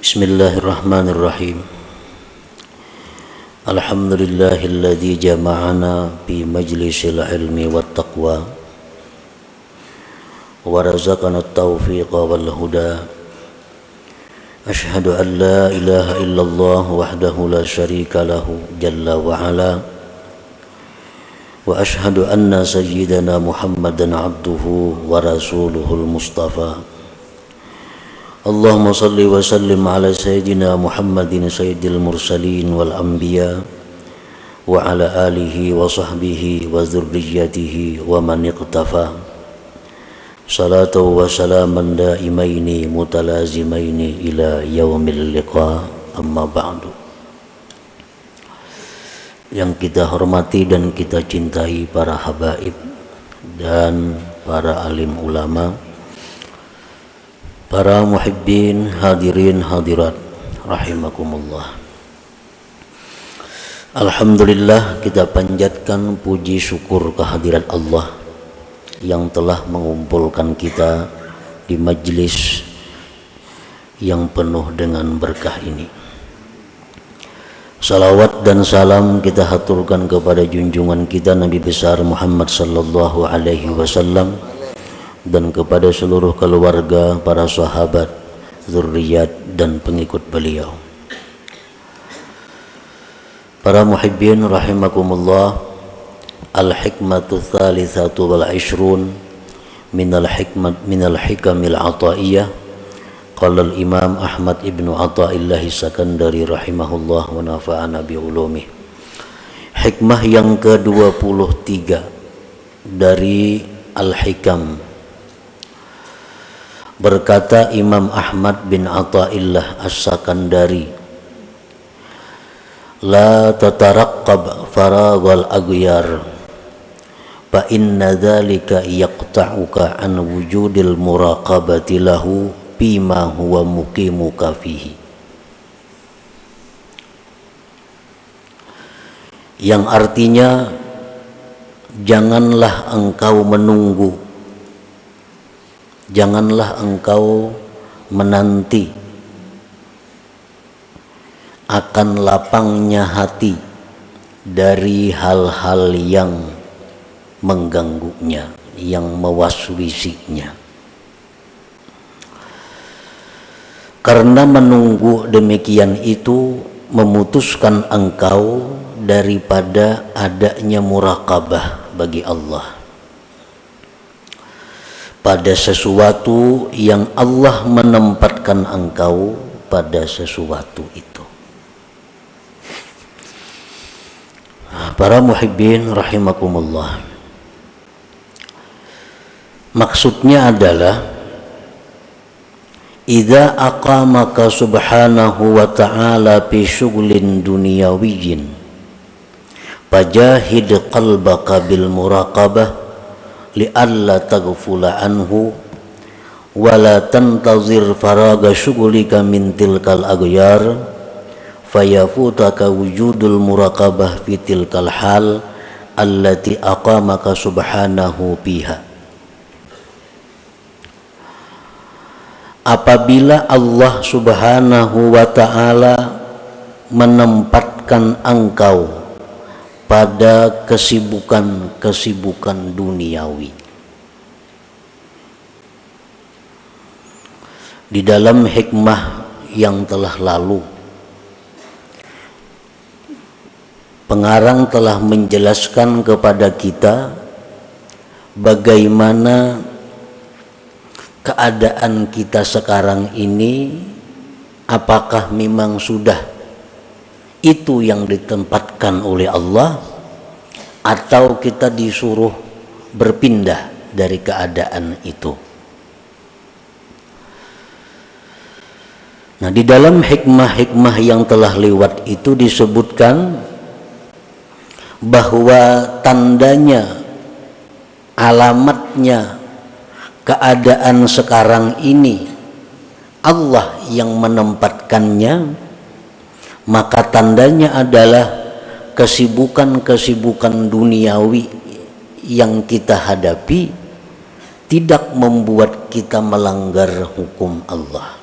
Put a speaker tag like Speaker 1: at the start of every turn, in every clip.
Speaker 1: Bismillahirrahmanirrahim. Alhamdulillahilladzi jama'ana fi majlisil ilmi wat taqwa wa razaqana at-taufiqa wal huda. Asyhadu an la ilaha illallah wahdahu la syarika lahu jalla wa ala. Wa asyhadu anna sayyidana Muhammadan abduhu wa rasuluhul mustafa. Allahumma salli wa sallim ala sayyidina Muhammadin sayyidil mursalin wal anbiya wa ala alihi wa sahbihi wa dhurriyyatihi wa man iqtafa. Salatu wa salaman daimaini mutalazimaini ila yaumil liqa, amma ba'du. Yang kita hormati dan kita cintai para habaib dan para alim ulama, para muhibbin, hadirin hadirat rahimakumullah. Alhamdulillah, kita panjatkan puji syukur kehadirat Allah yang telah mengumpulkan kita di majlis yang penuh dengan berkah ini. Salawat dan salam kita haturkan kepada junjungan kita Nabi besar Muhammad sallallahu alaihi wasallam dan kepada seluruh keluarga, para sahabat, zurriyat dan pengikut beliau. Para muhibbin rahimakumullah, al-hikmatu tsalitsatu wal 'ishrun minal hikamil ataiyah. Qala al-Imam Ahmad ibnu Athaillah Sakandari rahimahullah wa nafa'ana bi ulumih. Hikmah yang ke-23 dari Al-Hikam. Berkata Imam Ahmad bin Athaillah As-Sakandari, la tataraqqab faraghal aghyar fa inna dzalika yaqta'uka an wujudil muraqabati lahu bima huwa muqimuka fihi. Yang artinya, janganlah engkau menunggu, janganlah engkau menanti akan lapangnya hati dari hal-hal yang mengganggunya, yang mewaswisinya. Karena menunggu demikian itu memutuskan engkau daripada adanya muraqabah bagi Allah pada sesuatu yang Allah menempatkan engkau pada sesuatu itu. Para muhibbin rahimakumullah, maksudnya adalah idza aqamaka subhanahu wa ta'ala fi syughlin dunyawiyyin fajahid qalbaka bil muraqabah li'alla taghfula anhu wa la tantazir faraga syughlika min tilkal aghyar fayafutaka wujudul muraqabah fi tilkal hal allati aqamaka subhanahu biha. Apabila Allah subhanahu wa ta'ala menempatkan engkau pada kesibukan duniawi, di dalam hikmah yang telah lalu pengarang telah menjelaskan kepada kita bagaimana keadaan kita sekarang ini, apakah memang sudah itu yang ditempatkan oleh Allah atau kita disuruh berpindah dari keadaan itu. Nah, di dalam hikmah-hikmah yang telah lewat itu disebutkan bahwa tandanya, alamatnya keadaan sekarang ini Allah yang menempatkannya, maka tandanya adalah kesibukan-kesibukan duniawi yang kita hadapi tidak membuat kita melanggar hukum Allah.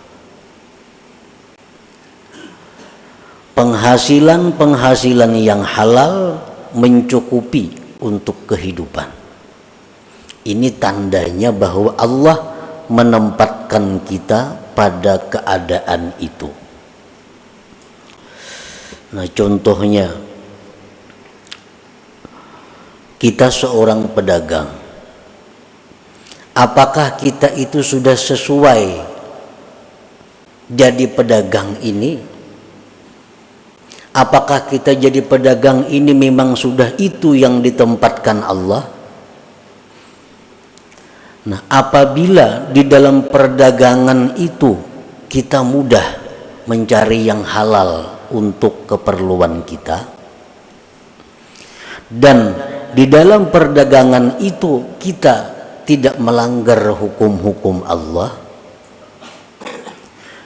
Speaker 1: penghasilan yang halal mencukupi untuk kehidupan. Ini tandanya bahwa Allah menempatkan kita pada keadaan itu. Nah, contohnya kita seorang pedagang. Apakah kita itu sudah sesuai jadi pedagang ini? Apakah kita jadi pedagang ini memang sudah itu yang ditempatkan Allah? Nah, apabila di dalam perdagangan itu kita mudah mencari yang halal untuk keperluan kita, dan di dalam perdagangan itu kita tidak melanggar hukum-hukum Allah,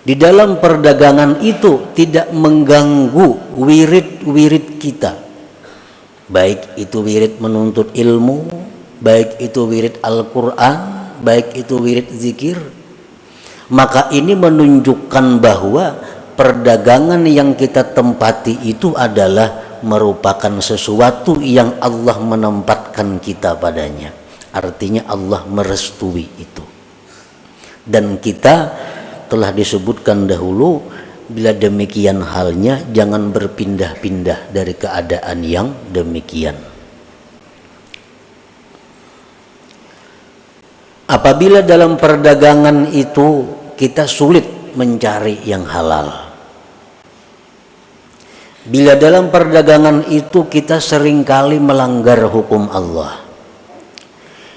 Speaker 1: di dalam perdagangan itu tidak mengganggu wirid-wirid kita, baik itu wirid menuntut ilmu, baik itu wirid Al-Quran, baik itu wirid zikir, maka ini menunjukkan bahwa perdagangan yang kita tempati itu adalah merupakan sesuatu yang Allah menempatkan kita padanya. Artinya Allah merestui itu. Dan kita telah disebutkan dahulu, bila demikian halnya jangan berpindah-pindah dari keadaan yang demikian. Apabila dalam perdagangan itu kita sulit mencari yang halal, bila dalam perdagangan itu kita seringkali melanggar hukum Allah,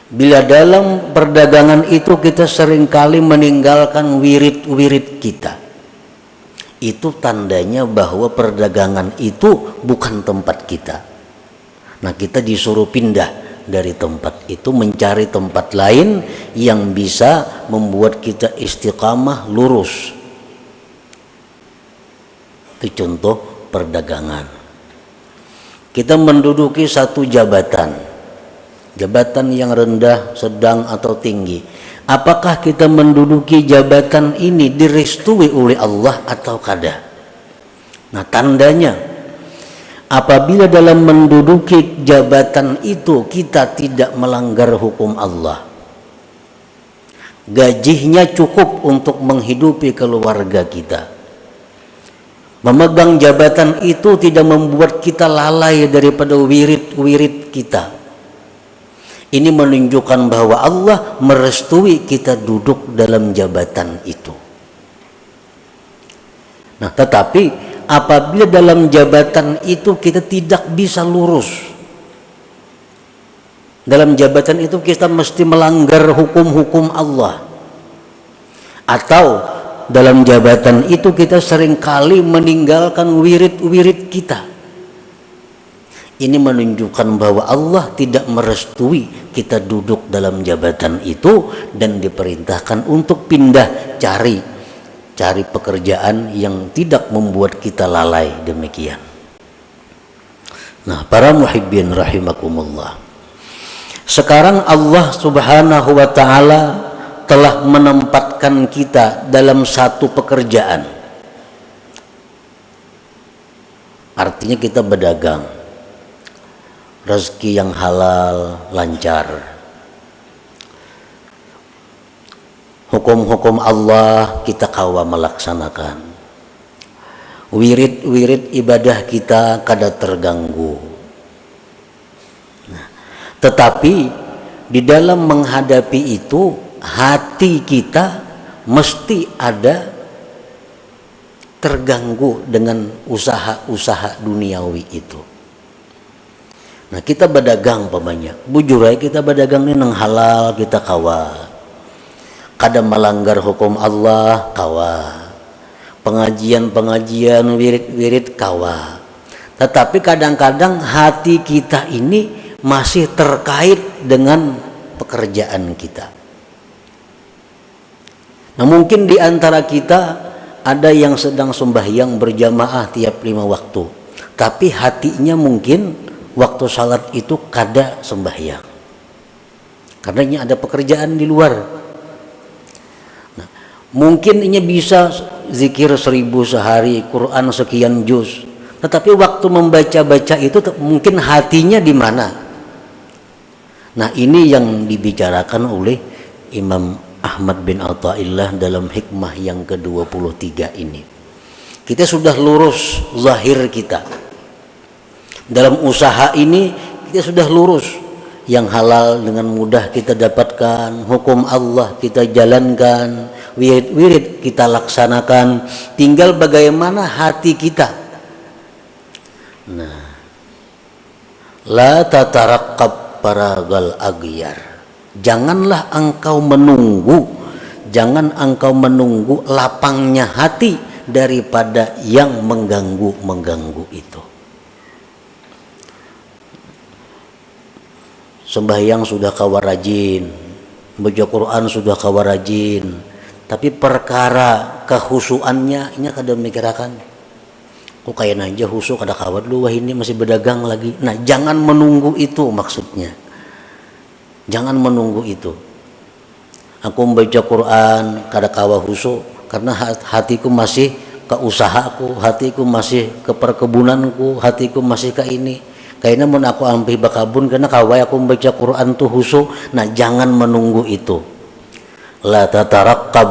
Speaker 1: bila dalam perdagangan itu kita seringkali meninggalkan wirid-wirid kita, itu tandanya bahwa perdagangan itu bukan tempat kita. Nah, kita disuruh pindah dari tempat itu, mencari tempat lain yang bisa membuat kita istiqamah, lurus. Itu contoh perdagangan. Kita menduduki satu jabatan yang rendah, sedang atau tinggi. Apakah kita menduduki jabatan ini direstui oleh Allah atau kada? Nah, tandanya apabila dalam menduduki jabatan itu kita tidak melanggar hukum Allah, gajinya cukup untuk menghidupi keluarga kita, memegang jabatan itu tidak membuat kita lalai daripada wirid-wirid kita, ini menunjukkan bahwa Allah merestui kita duduk dalam jabatan itu. Nah, tetapi apabila dalam jabatan itu kita tidak bisa lurus, dalam jabatan itu kita mesti melanggar hukum-hukum Allah, atau dalam jabatan itu kita seringkali meninggalkan wirid-wirid kita, ini menunjukkan bahwa Allah tidak merestui kita duduk dalam jabatan itu dan diperintahkan untuk pindah cari pekerjaan yang tidak membuat kita lalai demikian. Nah, para muhibbin rahimakumullah, sekarang Allah subhanahu wa ta'ala telah menempatkan kita dalam satu pekerjaan. Artinya kita berdagang, rezeki yang halal, lancar. Hukum-hukum Allah kita kawa melaksanakan. Wirid-wirid ibadah kita kada terganggu. Nah, tetapi di dalam menghadapi itu, hati kita mesti ada terganggu dengan usaha-usaha duniawi itu. Nah, kita berdagang pamannya, bujurai kita berdagang ini nang halal kita kawa, kada melanggar hukum Allah kawa, pengajian wirid kawa. Tetapi kadang-kadang hati kita ini masih terkait dengan pekerjaan kita. Nah, mungkin di antara kita ada yang sedang sembahyang berjamaah tiap 5 waktu, tapi hatinya mungkin waktu salat itu kada sembahyang, karenanya ada pekerjaan di luar. Nah, mungkin ini bisa zikir 1000 sehari, Quran sekian juz, Tetapi waktu membaca-baca itu mungkin hatinya di mana? Nah, ini yang dibicarakan oleh Imam Ahmad bin Athaillah dalam hikmah yang ke-23 ini. Kita sudah lurus zahir kita. Dalam usaha ini kita sudah lurus. Yang halal dengan mudah kita dapatkan, hukum Allah kita jalankan, wirid kita laksanakan, tinggal bagaimana hati kita. Nah, la tataraqqab paragal aghyar. Janganlah engkau menunggu, jangan engkau menunggu lapangnya hati daripada yang mengganggu itu. Sembahyang sudah kawa rajin, baca Quran sudah kawa rajin, tapi perkara kehusuannya ini kada mikirakan. Kok kayak aja husuk kada kawat lu, wah ini masih berdagang lagi. Nah, jangan menunggu itu maksudnya. Jangan menunggu itu. Aku membaca Quran kada kawa husuk karena hatiku masih ke usahaku, hatiku masih ke perkebunanku, hatiku masih ke ini. Kayaknya mun aku ampi bakabun karena kawai aku membaca Quran tuh husu. Nah, jangan menunggu itu. La tataraqqab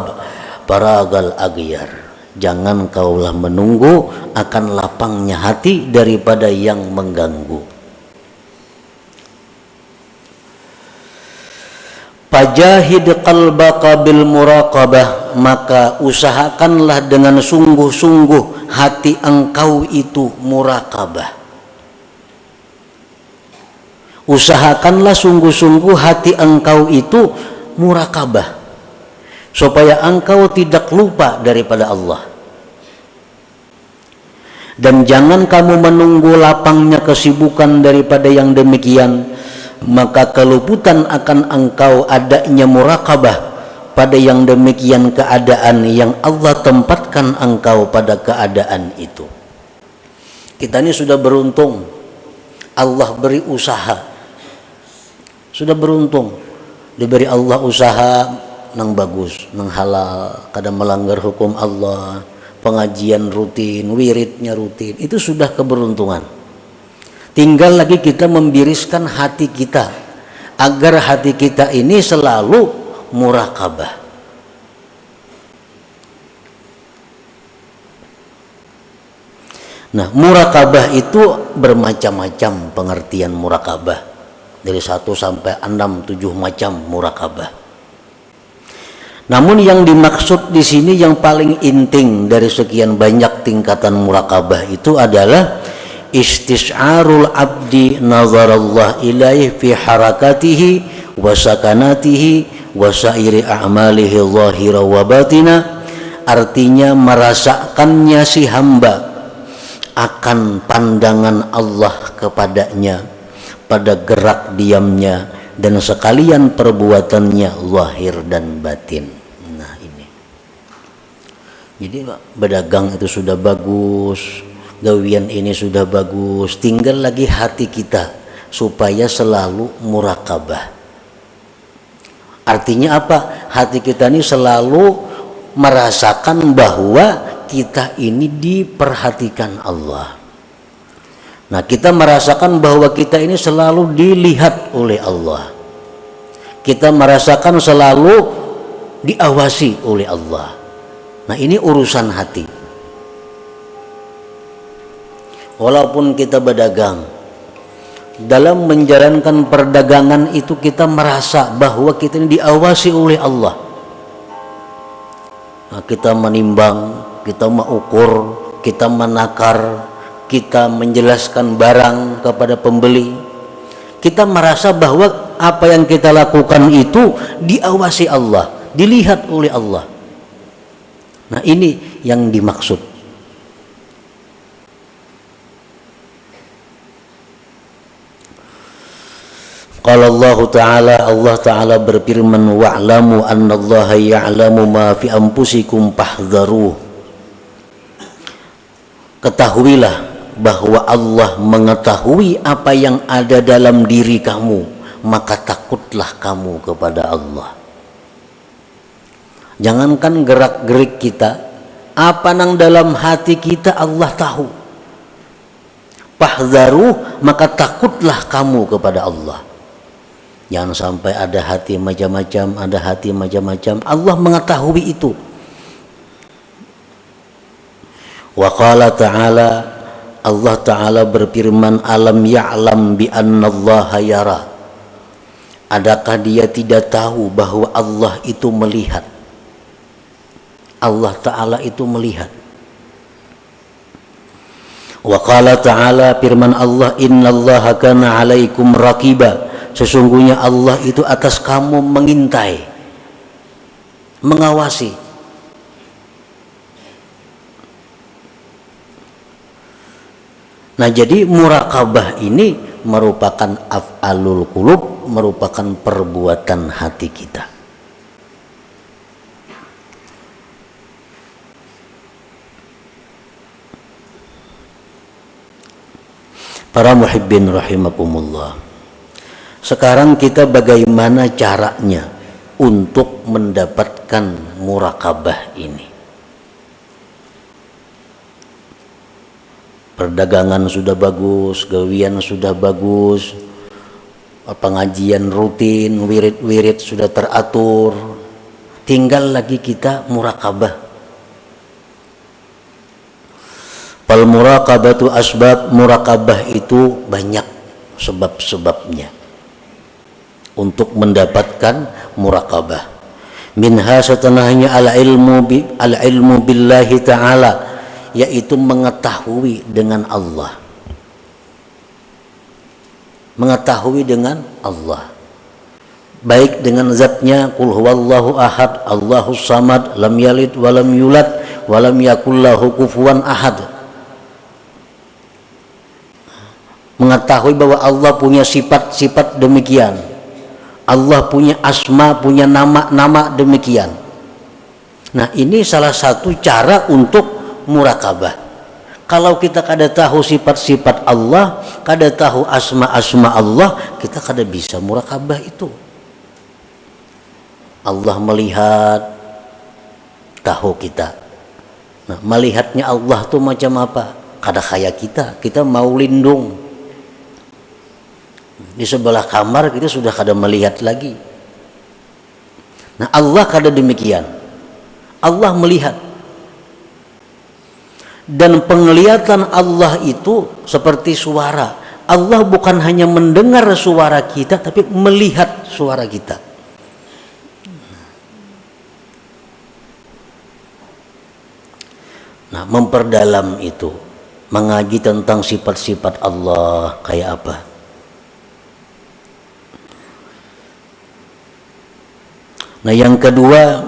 Speaker 1: paragal aghyar. Jangan kaulah menunggu akan lapangnya hati daripada yang mengganggu. Fajahid qalbaka bil muraqabah, maka usahakanlah dengan sungguh-sungguh hati engkau itu muraqabah. Usahakanlah sungguh-sungguh hati engkau itu murakabah, supaya engkau tidak lupa daripada Allah. Dan jangan kamu menunggu lapangnya kesibukan daripada yang demikian, maka keluputan akan engkau adanya murakabah pada yang demikian keadaan yang Allah tempatkan engkau pada keadaan itu. Kita ini sudah beruntung, Allah beri usaha. Sudah beruntung diberi Allah usaha nang bagus, nang halal, kadang melanggar hukum Allah, pengajian rutin, wiridnya rutin, itu sudah keberuntungan. Tinggal lagi kita membiriskan hati kita agar hati kita ini selalu murakabah. Nah, murakabah itu bermacam-macam pengertian murakabah. Dari 1 sampai 6, 7 macam murakabah. Namun yang dimaksud di sini yang paling inting dari sekian banyak tingkatan murakabah itu adalah istis'arul abdi nazarallah ilaih fi harakatihi wa sakanatihi wa sairi a'malihi zahira wa batina. Artinya merasakannya si hamba akan pandangan Allah kepadanya pada gerak diamnya dan sekalian perbuatannya zahir dan batin. Nah, ini. Jadi berdagang itu sudah bagus, gawian ini sudah bagus, tinggal lagi hati kita supaya selalu murakabah. Artinya apa? Hati kita ini selalu merasakan bahwa kita ini diperhatikan Allah. Nah, kita merasakan bahwa kita ini selalu dilihat oleh Allah. Kita merasakan selalu diawasi oleh Allah. Nah, ini urusan hati. Walaupun kita berdagang, dalam menjalankan perdagangan itu kita merasa bahwa kita ini diawasi oleh Allah. Nah, kita menimbang, kita mengukur, kita menakar, kita menjelaskan barang kepada pembeli, kita merasa bahwa apa yang kita lakukan itu diawasi Allah, dilihat oleh Allah. Nah, ini yang dimaksud. Qala Allah Ta'ala berfirman, wa'lamu annallaha ya'lamu ma fi anfusikum fahdharuh. Ketahuilah bahwa Allah mengetahui apa yang ada dalam diri kamu, maka takutlah kamu kepada Allah. Jangankan gerak-gerik kita, apa nang dalam hati kita Allah tahu. Fahdharu, maka takutlah kamu kepada Allah. Jangan sampai ada hati macam-macam, ada hati macam-macam. Allah mengetahui itu. Wa qala ta'ala, Allah Ta'ala berfirman, alam ya'lam bi annallaha yara. Adakah dia tidak tahu bahwa Allah itu melihat? Allah Ta'ala itu melihat. Wa qala ta'ala, firman Allah, innallaha kana 'alaikum raqiba. Sesungguhnya Allah itu atas kamu mengintai, mengawasi. Nah, jadi muraqabah ini merupakan af'alul qulub, merupakan perbuatan hati kita. Para muhibbin rahimakumullah. Sekarang kita bagaimana caranya untuk mendapatkan muraqabah ini? Perdagangan sudah bagus, gawian sudah bagus, pengajian rutin, wirid-wirid sudah teratur. Tinggal lagi kita muraqabah. Fal muraqabatu asbab, muraqabah itu banyak sebab-sebabnya untuk mendapatkan muraqabah. Minha setelahnya al-ilmu billahi ta'ala, yaitu mengetahui dengan Allah. Mengetahui dengan Allah. Baik dengan zatnya, qul huwallahu ahad, Allahus samad, lam yalid walam yulad walam yakul lahu kufuwan ahad. Mengetahui bahwa Allah punya sifat-sifat demikian, Allah punya asma, punya nama-nama demikian. Nah, ini salah satu cara untuk muraqabah. Kalau kita kada tahu sifat-sifat Allah, kada tahu asma-asma Allah, kita kada bisa muraqabah itu. Allah melihat, tahu kita. Nah, melihatnya Allah tuh macam apa? Kada kayak kita mau lindung. Di sebelah kamar kita sudah kada melihat lagi. Nah, Allah kada demikian. Allah melihat. Dan penglihatan Allah itu seperti suara. Allah bukan hanya mendengar suara kita, tapi melihat suara kita. Nah, memperdalam itu, mengaji tentang sifat-sifat Allah kayak apa. Nah, yang kedua,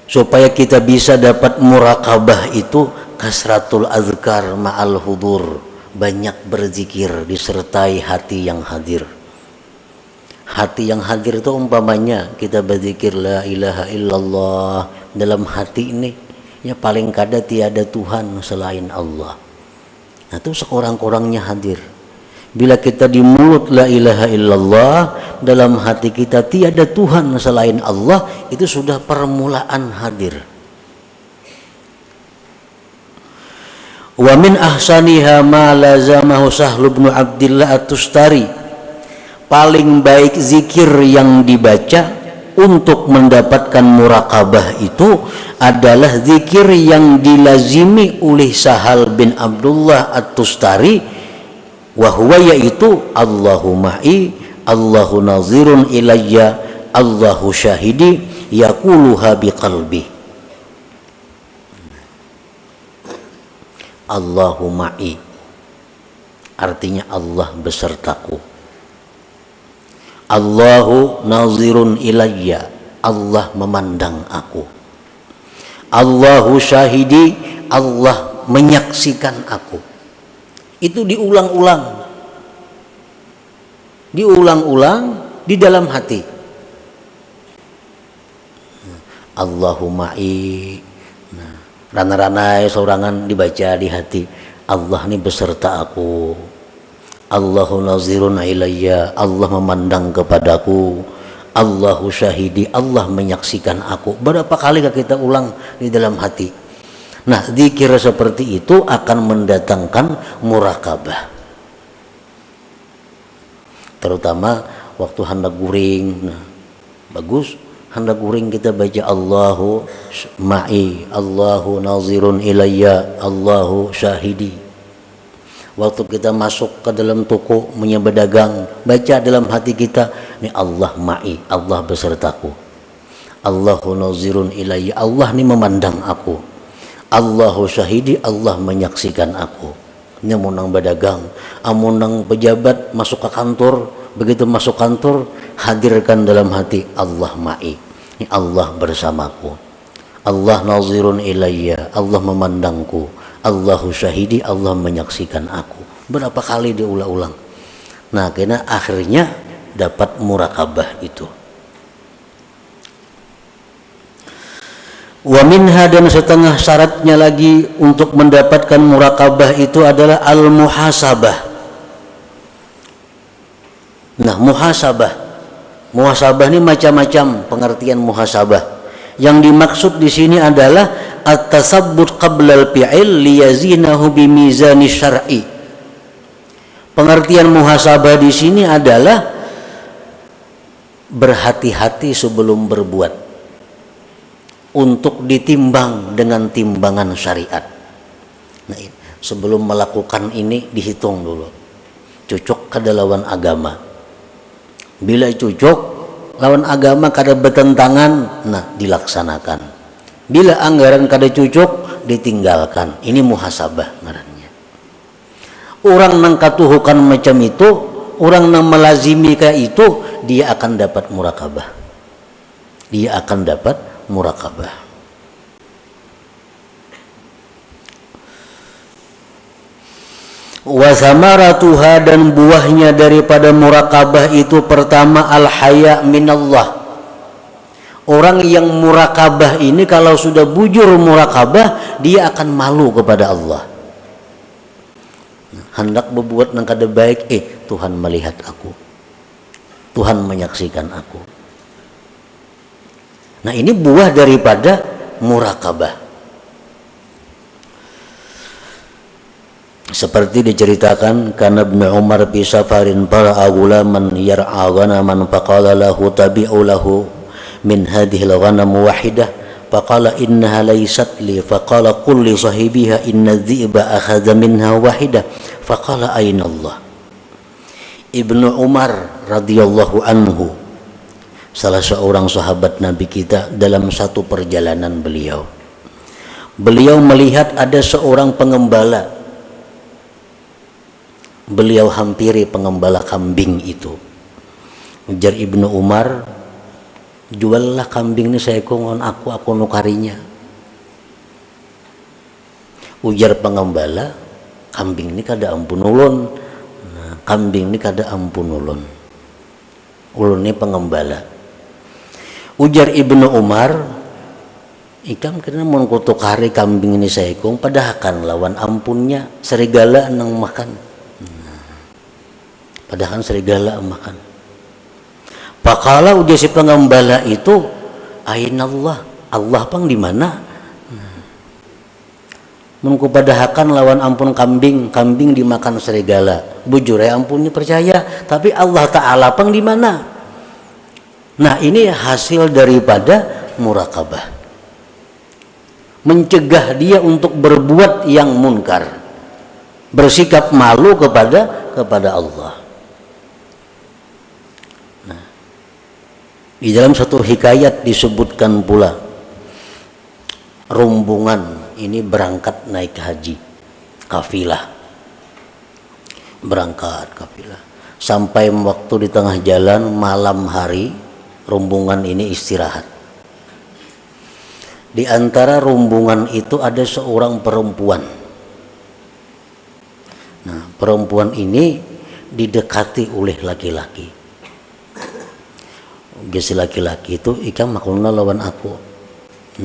Speaker 1: supaya kita bisa dapat muraqabah itu kasratul azkar ma'al hudur, banyak berzikir disertai hati yang hadir. Hati yang hadir itu umpamanya kita berzikir la ilaha illallah, dalam hati ini ya paling kada tiada Tuhan selain Allah. Nah, itu sekurang-kurangnya hadir. Bila kita di mulut la ilaha illallah, dalam hati kita tiada Tuhan selain Allah, itu sudah permulaan hadir. Wa min ahsaniha ma lazamahu Sahlu bin Abdillah At-Tustari. Paling baik zikir yang dibaca untuk mendapatkan muraqabah itu adalah zikir yang dilazimi oleh Sahal bin Abdullah At-Tustari, wahwa yaitu Allahu ma'i, Allahu nazirun ilayya, Allahu syahidi, yaquluha biqalbi. Allahu ma'i artinya Allah besertaku. Allahu nazirun ilayya, Allah memandang aku. Allahu syahidi, Allah menyaksikan aku. Itu diulang-ulang di dalam hati. Allahuma'i, nah, rana-ranai sorangan dibaca di hati. Allah ini beserta aku. Allahu nazirun ilayya, Allah memandang kepadaku. Allahu syahidi, Allah menyaksikan aku. Berapa kali kita ulang di dalam hati? Nah, zikir seperti itu akan mendatangkan murakabah. Terutama waktu hendak guring. Nah, bagus hendak guring kita baca Allahu ma'i, Allahu nazirun ilayya, Allahu syahidi. Waktu kita masuk ke dalam toko berdagang, baca dalam hati kita, ini Allah ma'i, Allah besertaku. Allahu nazirun ilayya, Allah ini memandang aku. Allahu syahidi, Allah menyaksikan aku. Ini munang berdagang, amunang pejabat masuk ke kantor, begitu masuk kantor hadirkan dalam hati Allah ma'i, ini Allah bersamaku. Allah nazirun ilayya, Allah memandangku. Allahu syahidi, Allah menyaksikan aku. Berapa kali diulang-ulang. Nah, karena akhirnya dapat murakabah itu. Wa minha, dan setengah syaratnya lagi untuk mendapatkan murakabah itu adalah al-muhasabah. Nah, muhasabah ini macam-macam pengertian muhasabah. Yang dimaksud di sini adalah at-tasabbut qabla al-fi'il liyazinahu bimizani syar'i. Pengertian muhasabah di sini adalah berhati-hati sebelum berbuat, untuk ditimbang dengan timbangan syariat. Nah, sebelum melakukan ini dihitung dulu, cocok kada lawan agama. Bila cocok lawan agama kada bertentangan, nah dilaksanakan. Bila anggaran kada cocok, ditinggalkan. Ini muhasabah ngarannya. Orang nang katuhukan macam itu, orang nang melazimi kayak itu, dia akan dapat murakabah. Dia akan dapat murakabah. Wa samaratuha, dan buahnya daripada murakabah itu pertama al-haya minallah. Orang yang murakabah ini kalau sudah bujur murakabah, dia akan malu kepada Allah. Hendak berbuat nang kada baik, Tuhan melihat aku, Tuhan menyaksikan aku. Nah, ini buah daripada murakabah. Seperti diceritakan, kana Ibnu Umar fi safarin fara'a gulaman yar'a ghanaman faqala lahu tabi'u lahu min hadhihi al-ghanam wahidah faqala innaha laysat li faqala qul li sahibiha inna dhi'ba akhadha minha wahidah faqala ayna Allah. Ibnu Umar radhiyallahu anhu, salah seorang sahabat Nabi kita, dalam satu perjalanan beliau melihat ada seorang pengembala. Beliau hampiri pengembala kambing itu. Ujar Ibnu Umar, juallah kambing ini saya kongon aku nukarinya. Ujar pengembala, kambing ini kada ampun ulun. Nah, kambing ini kada ampun ulun. Ulun ini pengembala. Ujar Ibnu Umar, ikam kena mon kutukari kambing ini saya kong padahakan lawan ampunnya serigala nang makan. Padahal serigala makan. Pakala ujar si pengembala itu, ainallah, Allah pang di mana? Mun kupadahakan lawan ampun kambing dimakan serigala. Bujur ya ampunnya percaya, tapi Allah Ta'ala pang di mana? Nah, ini hasil daripada murakabah. Mencegah dia untuk berbuat yang munkar, bersikap malu kepada Allah. Nah, di dalam satu hikayat disebutkan pula, rombongan ini berangkat naik haji, kafilah, berangkat kafilah, sampai waktu di tengah jalan malam hari, rombongan ini istirahat. Di antara rombongan itu ada seorang perempuan. Nah, perempuan ini didekati oleh laki-laki. Si laki-laki itu, ikam maklumna lawan aku.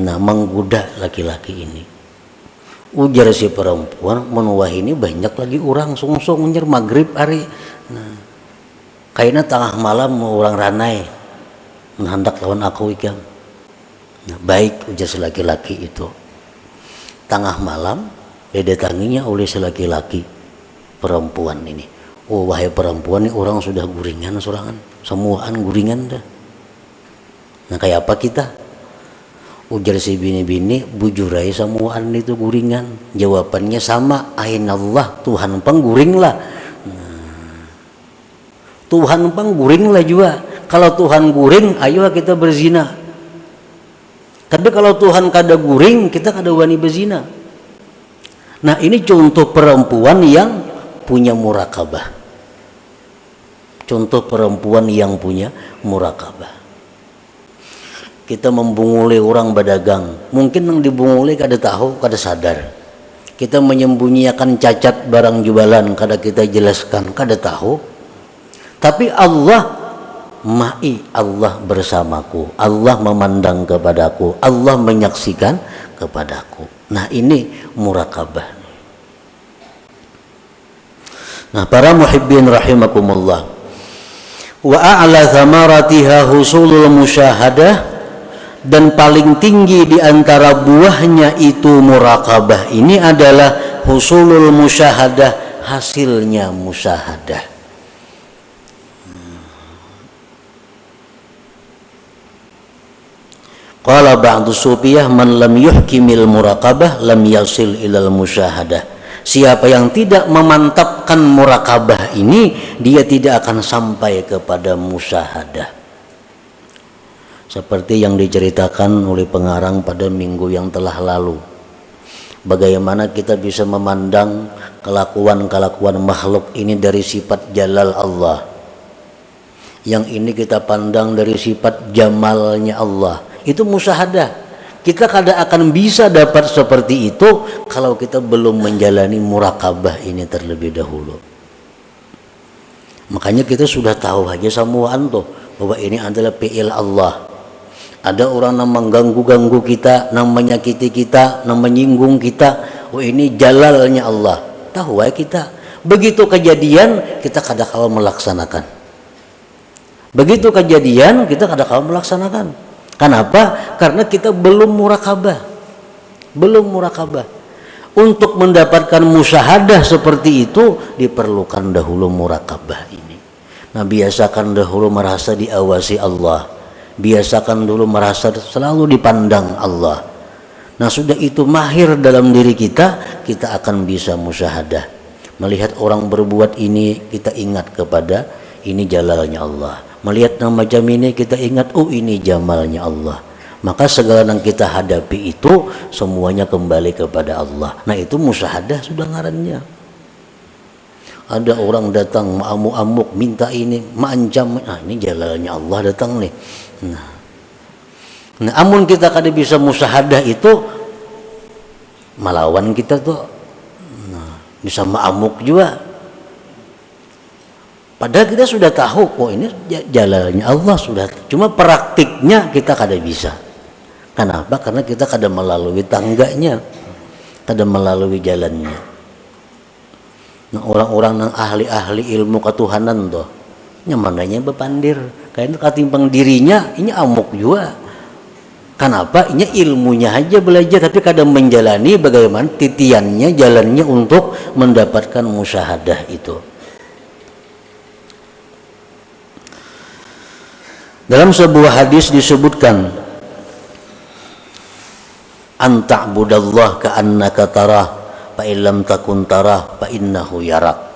Speaker 1: Nah, menggoda laki-laki ini. Ujar si perempuan, menwah ini banyak lagi orang sungsung menyer maghrib hari. Nah, kayaknya tengah malam orang ranai menghendak lawan aku ikam. Nah, baik, ujar si laki-laki itu. tengah malam didatanginya oleh laki-laki perempuan ini. Oh wahai perempuan, ini orang sudah guringan sorangan, semuaan guringan dah. Nah kayak apa kita? Ujar si bini-bini, bujurai semuaan itu guringan. Jawabannya sama, ainallah, Tuhan pengguring lah. Tuhan pengguring lah juga. Kalau Tuhan guring, ayo kita berzina. Tapi kalau Tuhan kada guring, kita kada wani berzina. Nah ini contoh perempuan yang punya murakabah. Contoh perempuan yang punya murakabah. Kita membunguli orang berdagang, mungkin yang dibunguli kada tahu, kada sadar. Kita menyembunyikan cacat barang jualan, kada kita jelaskan, kada tahu. Tapi Allah ma'i, Allah bersamaku, Allah memandang kepadaku, Allah menyaksikan kepadaku. Nah ini murakabah. Nah para muhibbin rahimakumullah, wa a'la thamaratiha husulul musyahadah, dan paling tinggi di antara buahnya itu murakabah ini adalah husulul musyahadah, hasilnya musyahadah. Qala ba'du sufiyah, man lam yuhkimil murakabah lam yasil ilal musyahadah. Siapa yang tidak memantapkan murakabah ini, dia tidak akan sampai kepada musyahadah. Seperti yang diceritakan oleh pengarang pada minggu yang telah lalu, bagaimana kita bisa memandang kelakuan-kelakuan makhluk ini dari sifat jalal Allah, yang ini kita pandang dari sifat jamalnya Allah. Itu musyahadah. Kita kada akan bisa dapat seperti itu kalau kita belum menjalani murakabah ini terlebih dahulu. Makanya kita sudah tahu aja samuan tuh bahwa ini adalah fi'il Allah. Ada orang yang mengganggu-ganggu kita, yang menyakiti kita, yang menyinggung kita. Oh ini jalalnya Allah. Tahu ya kita. Begitu kejadian kita kada kalah melaksanakan. Begitu kejadian kita kada kalah melaksanakan. Kenapa? Karena kita belum murakabah. Belum murakabah. Untuk mendapatkan musyahadah seperti itu diperlukan dahulu murakabah ini. Nah biasakan dahulu merasa diawasi Allah. Biasakan dulu merasa selalu dipandang Allah. Nah sudah itu mahir dalam diri kita, kita akan bisa musyahadah. Melihat orang berbuat ini, kita ingat kepada ini jalalnya Allah. Melihat nama macam ini, kita ingat, oh ini jamalnya Allah. Maka segala yang kita hadapi itu semuanya kembali kepada Allah. Nah itu musyahadah sudah ngarannya. Ada orang datang amuk-amuk minta ini, mengancam, nah ini jalalnya Allah datang nih. Nah, amun kita kada bisa musyahadah itu melawan kita tuh, nah, bisa mengamuk juga. Padahal kita sudah tahu kok ini jalannya Allah sudah. Cuma praktiknya kita kada bisa. Kenapa? Karena kita kada melalui tangganya, kada melalui jalannya. Nah, orang-orang yang ahli-ahli ilmu ketuhanan tuh, nyamananya bepandir. Kayaknya katimbang dirinya, ini amuk juga. Kenapa? Ini ilmunya aja belajar, tapi kadang menjalani bagaimana titiannya, jalannya untuk mendapatkan musyahadah itu. Dalam sebuah hadis disebutkan, anta'budallah ka'annaka tarah, fa illam takun tarah, fa innahu yarak.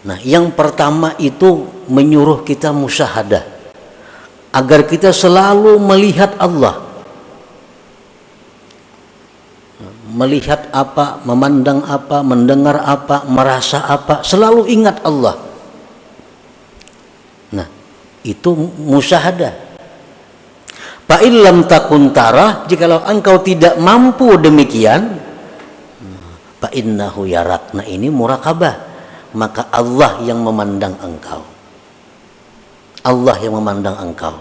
Speaker 1: Nah, yang pertama itu menyuruh kita musyahadah agar kita selalu melihat Allah. Melihat apa, memandang apa, mendengar apa, merasa apa, selalu ingat Allah. Nah, itu musyahadah. Fa illam takun tarah, jikalau engkau tidak mampu demikian, fa innahu yarak. Nah, ini murakabah. Maka Allah yang memandang engkau. Allah yang memandang engkau.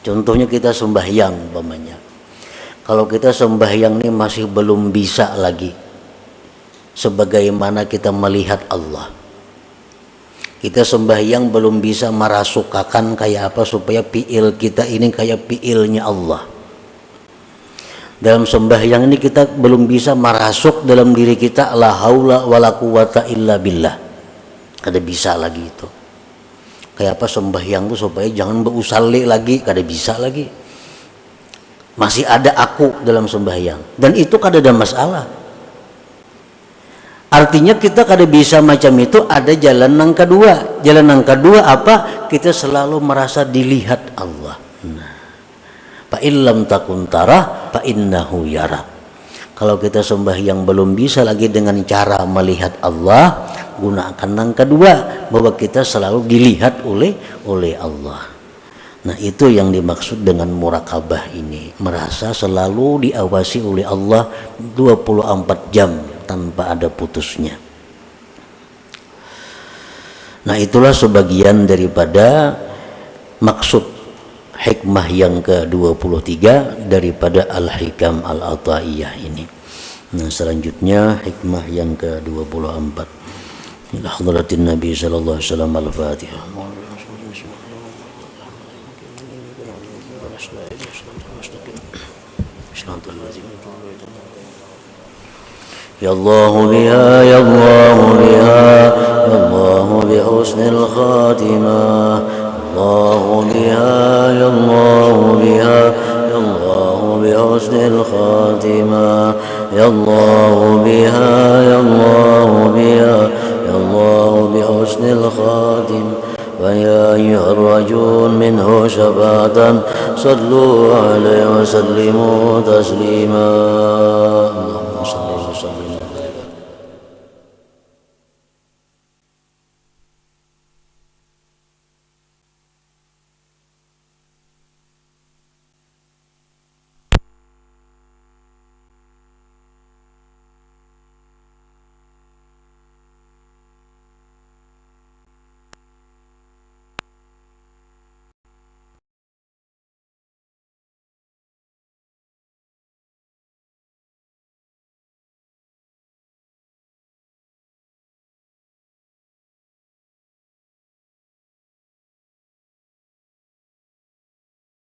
Speaker 1: Contohnya kita sembahyang umpamanya. Kalau kita sembahyang ini masih belum bisa lagi sebagaimana kita melihat Allah. Kita sembahyang belum bisa merasukakan kayak apa supaya fi'il kita ini kayak fi'ilnya Allah. Dalam sembahyang ini kita belum bisa merasuk dalam diri kita la haula wala quwata illa billah. Kada bisa lagi itu. Kayak apa sembahyang tuh supaya jangan berusalli lagi, kada bisa lagi. Masih ada aku dalam sembahyang dan itu kada ada masalah. Artinya kita kada bisa macam itu, ada jalan yang kedua. Jalan yang kedua apa? Kita selalu merasa dilihat Allah. Nah, fa illam takun tarah fa innahu yara. Kalau kita sembahyang belum bisa lagi dengan cara melihat Allah, gunakan yang kedua bahwa kita selalu dilihat oleh Allah. Nah, itu yang dimaksud dengan muraqabah ini, merasa selalu diawasi oleh Allah 24 jam tanpa ada putusnya. Nah, itulah sebagian daripada maksud hikmah yang ke-23 daripada Al-Hikam Al-Ataiyah ini. Nah, selanjutnya hikmah yang ke-24. Ila hadratin Nabi sallallahu alaihi wasallam Al-Fatihah. Ya Allah biha, ya Allah biha, ya Allah bi husnil khatimah. Allah biha, ya Allah biha, ya Allah bi husnil khatimah. Ya Allah biha, ya Allah biha, ya Allah bi husnil khatimah. ويا أيها الرجل منه شفاعة صلوا عليه وسلموا تسليما اللهم صل وسلم